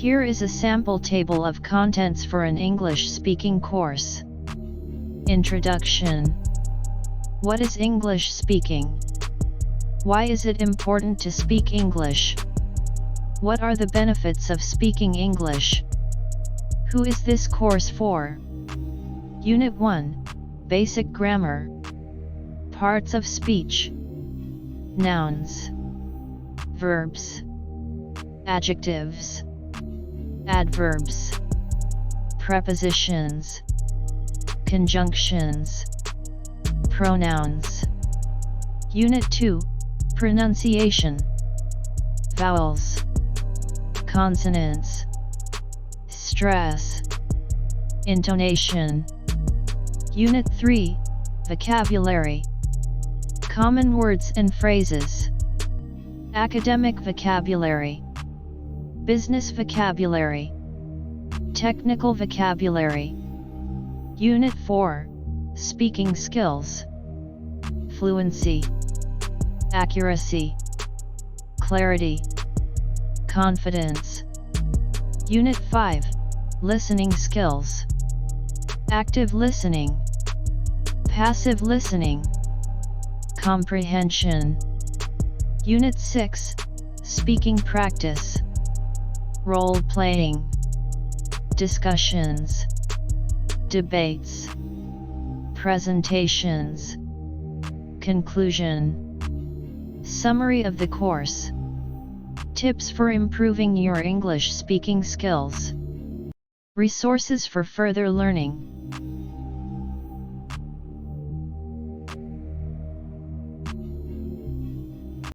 Here is a sample table of contents for an English speaking course. Introduction. What is English speaking? Why is it important to speak English? What are the benefits of speaking English? Who is this course for? Unit 1, Basic Grammar. Parts of speech. Nouns, verbs, adjectives, adverbs, prepositions, conjunctions, pronouns. Unit 2, Pronunciation. Vowels, consonants, stress, intonation. Unit 3, Vocabulary. Common words and phrases. Academic vocabulary, business vocabulary, technical vocabulary. Unit 4, Speaking skills. Fluency, accuracy, clarity, confidence. Unit 5, Listening skills. Active listening, passive listening, comprehension. Unit 6, Speaking practice. Role-playing, discussions, debates, presentations. Conclusion. Summary of the course. Tips for improving your English speaking skills. Resources for further learning.